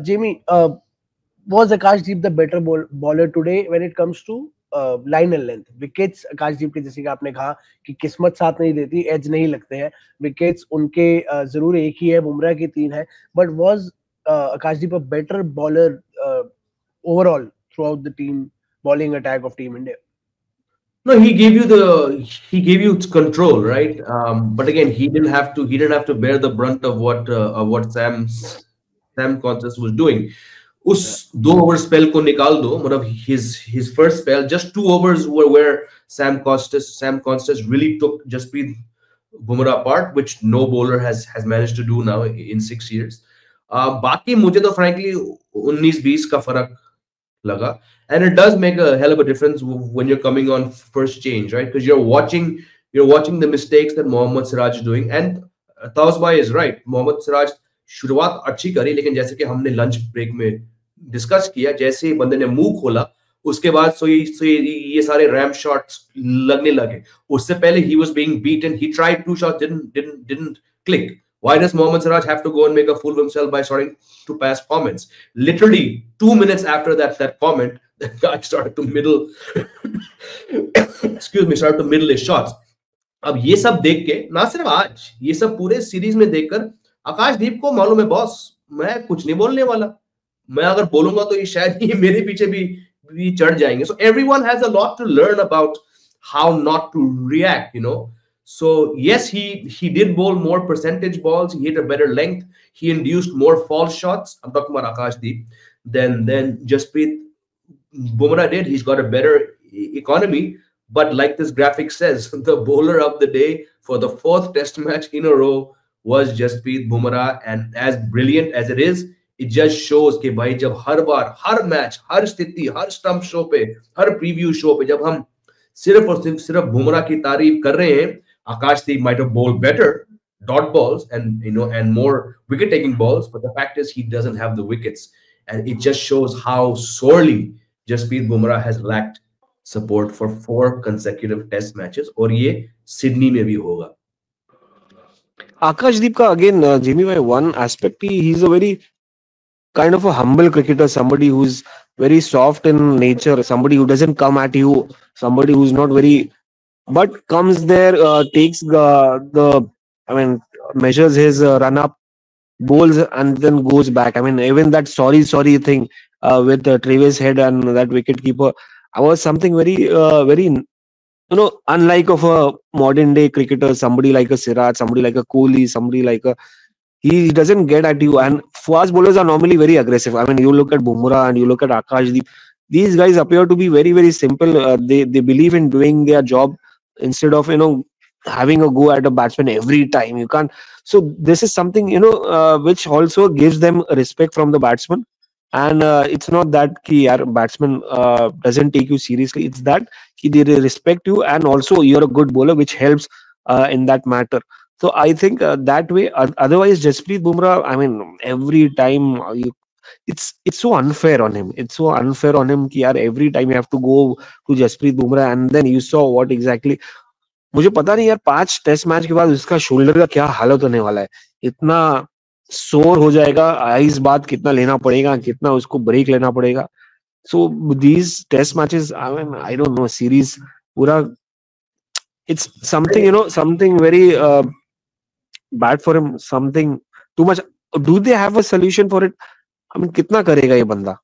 Jamie, was Akashdeep the better bowler today when it comes to line and length? Wickets आकाशदीप के, जैसे कि आपने कहा कि किस्मत साथ नहीं देती, एज नहीं लगते हैं, विकेट्स उनके जरूर एक ही है, बुमराह की 3 है, but was Akashdeep a better bowler overall throughout the team bowling attack of Team India? No, he gave you control, right? But again, he didn't have to bear the brunt of what Sam Constance was doing. उस 2 over spell को निकाल दो, मतलब his first spell, just 2 overs were where Sam Constance really took Jasprit Bumrah apart, which no bowler has managed to do now in 6 years. बाकी मुझे तो frankly 19-20 का फर्क लगा, and it does make a hell of a difference when you're coming on first change, right? Because you're watching the mistakes that Mohammad Siraj is doing, and Tausbhai is right. Mohammad Siraj शुरुआत अच्छी करी, लेकिन जैसे कि हमने lunch break में discuss किया, जैसे ही बंदे ने मुंह खोला उसके बाद ये सारे रैम शॉट्स लगने लगे. उससे पहले he was being beaten, he tried 2 shots, didn't click. Why does Mohammad Siraj have to go and make a fool of himself by starting to pass comments? Literally 2 minutes after that comment, the guy started to middle his shots. अब ये सब देख के, ना सिर्फ आज, ये सब पूरे सीरीज में देखकर आकाशदीप को मालूम है, बॉस मैं कुछ नहीं बोलने वाला, मैं अगर बोलूंगा तो ये शायद ये मेरे पीछे भी चढ़ जाएंगे. So everyone has a lot to learn about how not to react, you know. So yes, he did bowl more percentage balls, he hit a better length, he induced more false shots. I'm talking about Akashdeep than Jasprit Bumrah did. He's got a better economy, but like this graphic says, the bowler of the day for the 4th test match in a row was Jasprit Bumrah, and as brilliant as it is, it just shows कि भाई जब हर बार, हर match, हर स्थिति, हर stump show पे, हर preview show पे जब हम सिर्फ और सिर्फ बुमराह की तारीफ कर रहे हैं, Akashdeep might have bowled better dot balls and and more wicket taking balls, but the fact is he doesn't have the wickets, and it just shows how sorely Jasprit Bumrah has lacked support for 4 consecutive test matches, और ये Sydney में भी होगा. Akashdeep ka again, Jimmy, by one aspect, he's a very kind of a humble cricketer, somebody who's very soft in nature, somebody who doesn't come at you, somebody who's not very, but comes there, takes I mean, measures his run up, bowls, and then goes back. I mean, even that sorry thing with Travis Head and that wicket keeper, I was something very unlike of a modern day cricketer, somebody like a Siraj, somebody like a Kohli, somebody like a, he doesn't get at you. And fast bowlers are normally very aggressive. I mean, you look at Bumrah and you look at Akashdeep, these guys appear to be very simple. They believe in doing their job instead of having a go at a batsman every time. You can't. So this is something which also gives them respect from the batsman. And it's not that ki yaar, batsman doesn't take you seriously. It's that ki they respect you, and also you're a good bowler, which helps in that matter. So I think that way. Otherwise, Jasprit Bumrah, I mean, every time it's so unfair on him. It's so unfair on him कि यार every time you have to go to Jasprit Bumrah, and then you saw what exactly. मुझे पता नहीं यार 5 test match के बाद उसका shoulder का क्या हालत होने वाला है. इतना सोर हो जाएगा, आइस बात कितना लेना पड़ेगा, कितना उसको ब्रेक लेना पड़ेगा. So these test matches, I mean, I don't know, series पूरा, it's something something very bad for him, something too much. Do they have a solution for it? I mean, कितना करेगा ये बंदा?